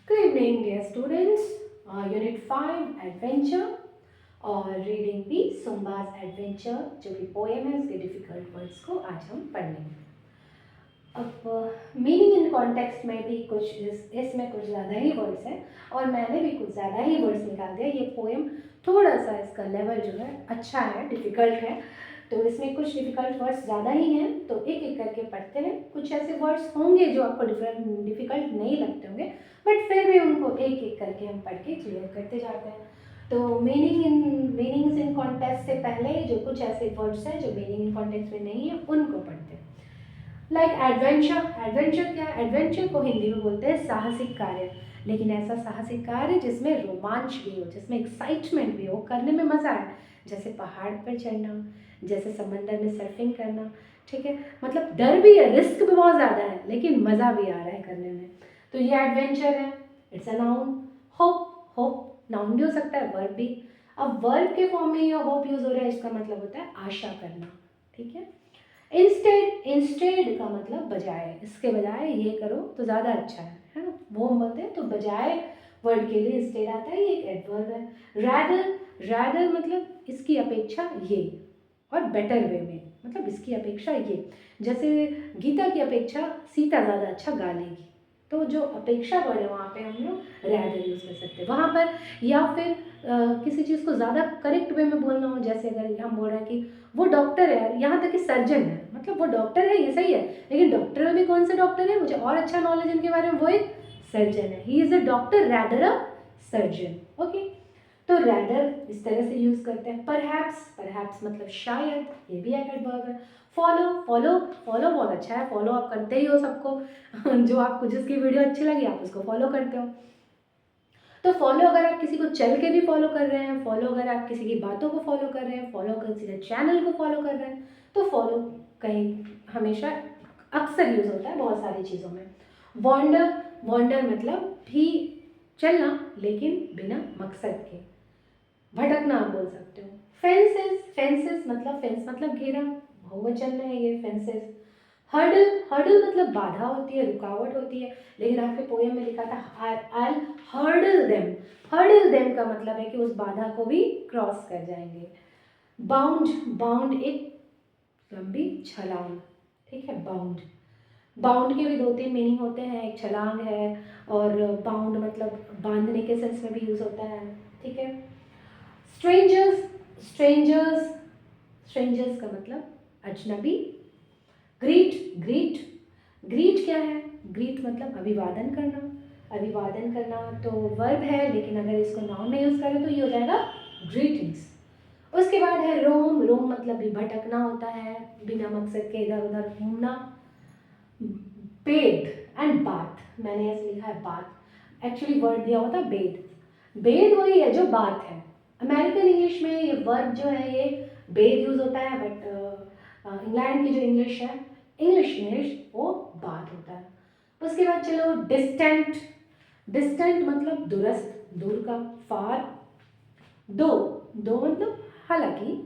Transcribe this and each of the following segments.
Good evening, dear students. Unit 5 Adventure और reading भी सुम्बास adventure जो कि पोएम है उसके डिफिकल्ट वर्ड्स को आज हम पढ़ेंगे। अब मीनिंग इन कॉन्टेक्स्ट में भी कुछ इसमें कुछ ज़्यादा ही वर्ड्स हैं और मैंने भी कुछ ज़्यादा ही वर्ड्स निकाल दिया। ये पोएम थोड़ा सा इसका लेवल जो है अच्छा है, डिफ़िकल्ट है, तो इसमें कुछ डिफ़िकल्ट वर्ड्स ज़्यादा ही हैं। तो एक एक करके पढ़ते हैं। कुछ ऐसे वर्ड्स होंगे जो आपको डिफ़िकल्ट नहीं लगते होंगे, बट फिर भी उनको एक एक करके हम पढ़ के क्लियर करते जाते हैं। तो मीनिंग्स इन कॉन्टेक्स्ट से पहले जो कुछ ऐसे वर्ड्स हैं जो मीनिंग इन कॉन्टेक्स्ट में नहीं है उनको पढ़ते हैं। Like adventure. एडवेंचर क्या है? एडवेंचर को हिंदी में बोलते हैं साहसिक कार्य, लेकिन ऐसा साहसिक कार्य जिसमें रोमांच भी हो, जिसमें एक्साइटमेंट भी हो, करने में मज़ा आए, जैसे पहाड़ पर चढ़ना, जैसे समंदर में सर्फिंग करना। ठीक है, मतलब डर भी है, रिस्क भी बहुत ज़्यादा है, लेकिन मज़ा भी आ रहा है करने में। तो ये एडवेंचर है। It's a noun. Hope. Hope noun भी हो सकता है, वर्ब भी। अब वर्ब के फॉर्म में ये होप यूज़ हो रहा है, इसका मतलब होता है आशा करना। ठीक है। इंस्टेड। इंस्टेड का मतलब बजाय, इसके बजाय ये करो तो ज़्यादा अच्छा है ना, वो हम बोलते हैं। तो बजाय वर्ड के लिए इंस्टेड आता है, ये एक एडवर्ब है। रैदर। रैदर मतलब इसकी अपेक्षा ये, और बेटर वे में, मतलब इसकी अपेक्षा ये। जैसे गीता की अपेक्षा सीता ज़्यादा अच्छा गा लेगी, तो जो अपेक्षा वर्ड है वहाँ पे हम लोग रैदर यूज़ कर सकते हैं वहाँ पर। या फिर किसी चीज़ को ज़्यादा करेक्ट वे में बोलना हो, जैसे अगर हम बोल रहे हैं कि वो डॉक्टर है, यहाँ तक कि सर्जन है, मतलब वो डॉक्टर है, ये सही है, लेकिन डॉक्टर में भी कौन से डॉक्टर है, मुझे और अच्छा नॉलेज इनके बारे में, वो एक सर्जन है। He is a doctor rather a surgeon. Okay, तो रैदर इस तरह से यूज़ करते हैं। परहैप्स। परहैप्स मतलब शायद, ये भी एक एडवर्ब है। फॉलो। फॉलो। फॉलो बहुत अच्छा है, फॉलो आप करते ही हो सबको जो आपको जिसकी वीडियो अच्छी लगी आप उसको फॉलो करते हो। तो फॉलो अगर आप किसी को चल के भी फॉलो कर रहे हैं, फॉलो अगर आप किसी की बातों को फॉलो कर रहे हैं, फॉलो अगर किसी चैनल को फॉलो कर रहे हैं, तो फॉलो कहीं हमेशा अक्सर यूज़ होता है बहुत सारी चीज़ों में। वॉन्डर। वॉन्डर मतलब भी चलना, लेकिन बिना मकसद के, भटकना आप बोल सकते हो। फेंसेस। फेंसेस मतलब फेंस मतलब घेरा, बहुवचन में है ये फेंसेस। हर्डल। हर्डल मतलब बाधा होती है, रुकावट होती है, लेकिन आपके पोएम में लिखा था आई हर्डल देम। हर्डल देम का मतलब है कि उस बाधा को भी क्रॉस कर जाएंगे। बाउंड। बाउंड एक लंबी छलांग। ठीक है, बाउंड। बाउंड के भी दो तीन मीनिंग होते हैं, एक छलांग है, और बाउंड मतलब बांधने के सेंस में भी यूज होता है। ठीक है। स्ट्रेंजर्स। स्ट्रेंजर्स। स्ट्रेंजर्स का मतलब अजनबी। ग्रीट। ग्रीट। ग्रीट क्या है? ग्रीट मतलब अभिवादन करना। अभिवादन करना तो वर्ब है, लेकिन अगर इसको नाउन में यूज़ करें तो ये हो जाएगा ग्रीटिंग्स। उसके बाद है रोम। रोम मतलब भी भटकना होता है, बिना मकसद के इधर उधर घूमना। बेद एंड बाथ, मैंने ऐसे लिखा है बाथ, एक्चुअली वर्ड दिया हुआ था बेद। बेद वही है जो बाथ है। अमेरिकन इंग्लिश में ये वर्ब जो है ये बेद यूज होता है, बट इंग्लैंड की जो इंग्लिश है, इंग्लिश इंग्लिश वो बात होता है। उसके बाद चलो डिस्टेंट। डिस्टेंट मतलब दूरस्थ, दूर का, फार। दो। दो मतलब हालांकि।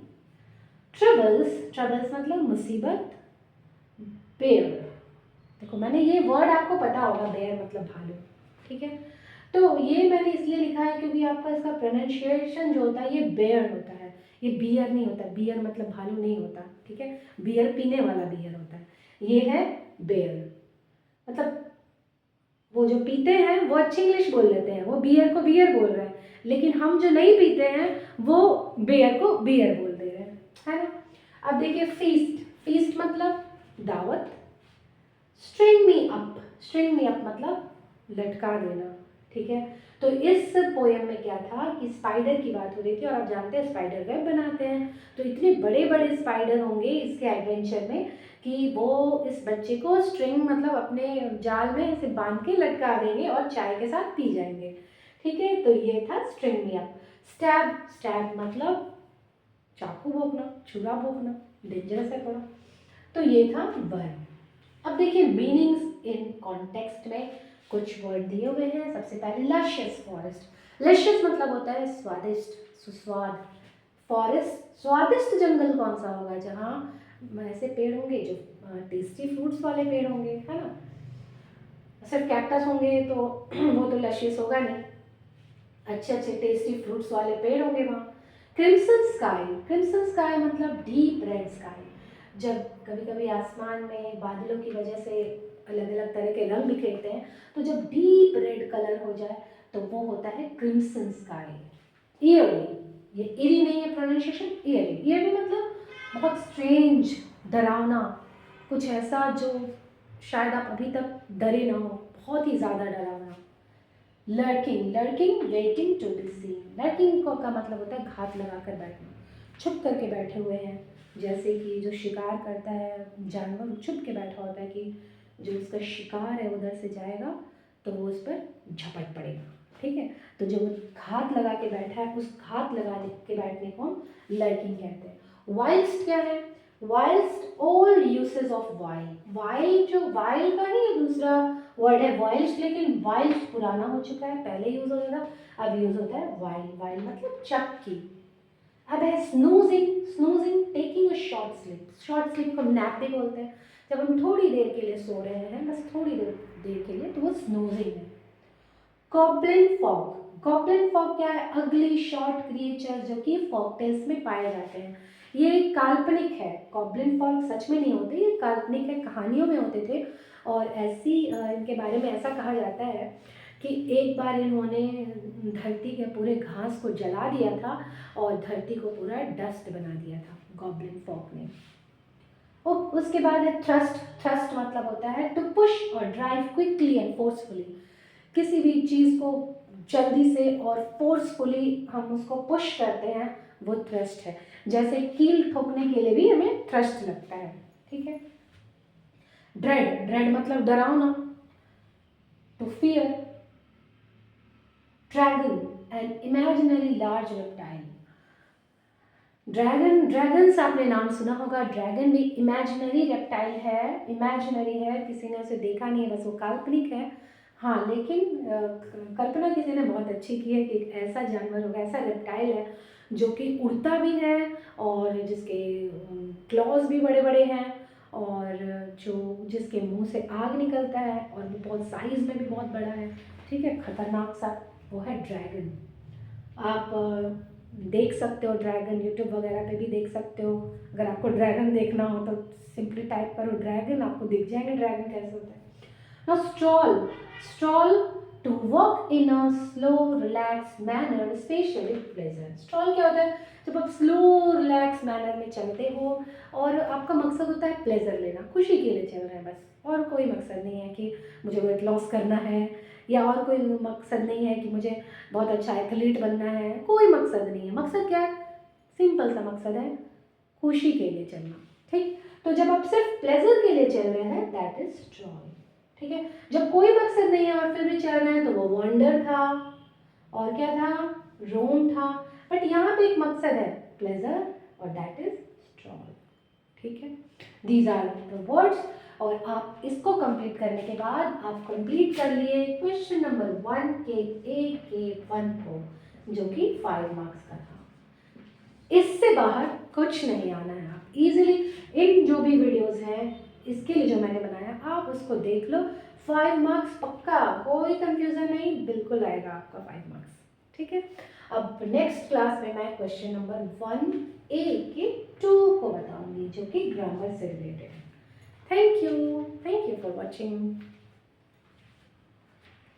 ट्रबल्स। ट्रबल्स मतलब मुसीबत। बेयर। देखो मैंने ये वर्ड आपको पता होगा, बेयर मतलब भालू। ठीक है, तो ये मैंने इसलिए लिखा है क्योंकि आपका इसका प्रोनाउंसिएशन जो होता है ये बेयर होता है, ये बियर नहीं होता। बियर मतलब भालू नहीं होता। ठीक है, बियर पीने वाला बियर होता है, ये है बेयर। मतलब वो जो पीते हैं वो अच्छी इंग्लिश बोल लेते हैं, वो बियर को बियर बोल रहे हैं, लेकिन हम जो नहीं पीते हैं वो बेयर को बियर बोल दे रहे हैं, है ना। अब देखिए फीस्ट। फीस्ट मतलब दावत। String me up. String me up मतलब लटका देना। ठीक है, तो इस पोएम में क्या था कि स्पाइडर की बात हो रही थी, और आप जानते हैं स्पाइडर वेब बनाते हैं, तो इतने बड़े बड़े स्पाइडर होंगे इसके एडवेंचर में कि वो इस बच्चे को स्ट्रिंग मतलब अपने जाल में इसे बांध के लटका देंगे और चाय के साथ पी जाएंगे। ठीक है, तो ये था string me up. Stab. Stab मतलब चाकू भोंकना, छुरा भोंकना, डेंजरस है थोड़ा। तो ये था वर्ब। अब देखिए मीनिंग्स इन कॉन्टेक्स्ट में कुछ वर्ड दिए हुए हैं। सबसे पहले लशियस फॉरेस्ट। लशियस मतलब होता है स्वादिष्ट, सुस्वाद। फॉरेस्ट, स्वादिष्ट जंगल कौन सा होगा जहाँ ऐसे पेड़ होंगे जो टेस्टी फ्रूट्स वाले पेड़ होंगे, है ना। सिर्फ कैक्टस होंगे तो वो तो लशियस होगा नहीं, अच्छे अच्छे टेस्टी फ्रूट्स वाले पेड़ होंगे वहाँ। क्रिम्सन स्काई मतलब डीप रेड स्काई। जब कभी कभी आसमान में बादलों की वजह से अलग अलग तरह के रंग बिखेरते हैं, तो जब डीप रेड कलर हो जाए तो वो होता है क्रिम्सन स्काई। ईयरी, ये इरी नहीं है प्रोनाउंसिएशन, ईयरी। ईयरी मतलब बहुत स्ट्रेंज, डरावना, कुछ ऐसा जो शायद आप अभी तक डरे ना हो, बहुत ही ज़्यादा डरावना। Lurking waiting to be seen. Lurking का मतलब होता है घात लगा कर बैठना, छुप करके बैठे हुए हैं। जैसे कि जो शिकार करता है जानवर, छुप के बैठा होता है कि जो उसका शिकार है उधर से जाएगा तो वो उस पर झपट पड़ेगा, ठीक है। तो जो वो घात लगा के बैठा है, उस घात लगा के बैठने को हम लर्किंग कहते हैं। वाइल्स्ट क्या है? Whilst old usage of while. While जो वाइल का ही दूसरा वर्ड है वाइल्ड, लेकिन वाइल्ड पुराना हो चुका है, पहले यूज होता था, अब यूज होता है वाइल। वाइल मतलब चपकी। अब है snoozing. Snoozing taking a short sleep. Short sleep को नैप भी बोलते हैं, जब हम थोड़ी देर के लिए सो रहे हैं, बस थोड़ी देर के लिए, तो वो स्नूजिंग है। Goblin fog. गॉब्लिन फॉग क्या है? अगली शॉर्ट क्रिएचर जो कि फॉकटेल्स में पाए जाते हैं। ये काल्पनिक है, गॉब्लिन फॉग सच में नहीं होते, ये काल्पनिक है, कहानियों में होते थे। और ऐसी इनके बारे में ऐसा कहा जाता है कि एक बार इन्होंने धरती के पूरे घास को जला दिया था और धरती को पूरा डस्ट बना दिया था गॉब्लिन फॉग ने। उसके बाद है थ्रस्ट। थ्रस्ट मतलब होता है टू पुश और ड्राइव क्विकली एंड फोर्सफुली। किसी भी चीज़ को जल्दी से और फोर्सफुली हम उसको पुश करते हैं, वो थ्रस्ट है। जैसे कील ठोकने के लिए भी हमें थ्रस्ट लगता है, ठीक है। ड्रेड। ड्रेड मतलब डरावना, to fear. Dragon, an imaginary large reptile. Dragons आपने नाम सुना होगा। ड्रैगन भी इमेजिनरी रेप्टाइल है, इमेजिनरी है, किसी ने उसे देखा नहीं है, बस वो काल्पनिक है। हाँ, लेकिन कल्पना किसी ने बहुत अच्छी की है कि एक ऐसा जानवर होगा, ऐसा रेप्टाइल है जो कि उड़ता भी है और जिसके क्लॉज भी बड़े बड़े हैं और जो जिसके मुंह से आग निकलता है और वो बहुत साइज में भी बहुत बड़ा है, ठीक है, खतरनाक सा। वो है ड्रैगन। आप देख सकते हो ड्रैगन, यूट्यूब वगैरह पे भी देख सकते हो। अगर आपको ड्रैगन देखना हो तो सिंपली टाइप करो ड्रैगन, आपको दिख जाएंगे ड्रैगन कैसे होता है। Now stroll. Stroll to walk in a slow relax manner specially pleasure. Stroll क्या होता है? जब आप स्लो रिलैक्स मैनर में चलते हो और आपका मकसद होता है प्लेजर लेना, खुशी के लिए चल रहे हैं बस, और कोई मकसद नहीं है कि मुझे वेट लॉस करना है या और कोई मकसद नहीं है कि मुझे बहुत अच्छा एथलीट बनना है, कोई मकसद नहीं है। मकसद क्या है? सिंपल सा मकसद है, खुशी के लिए चलना, ठीक। तो जब आप सिर्फ प्लेजर के लिए चल रहे हैं, दैट इज जॉय, ठीक है। जब कोई मकसद नहीं है और फिर भी चल रहे हैं, तो वो वंडर था, और क्या था? रोम था। बट यहाँ पे एक मकसद है, प्लेजर, और दैट इज जॉय, ठीक है। These are the words. और आप इसको कंप्लीट करने के बाद आप कंप्लीट कर लिए क्वेश्चन नंबर 1 के A के 1 को, जो कि 5 मार्क्स का था। इससे बाहर कुछ नहीं आना है। आप इजीली इन जो भी वीडियोस हैं इसके लिए जो मैंने बनाया, आप उसको देख लो, 5 मार्क्स पक्का, कोई कंफ्यूजन नहीं, बिल्कुल आएगा आपका 5 मार्क्स, ठीक है। अब नेक्स्ट क्लास में मैं क्वेश्चन नंबर 1A के 2 को बताऊंगी, जो कि ग्रामर से रिलेटेड है। Thank you for watching.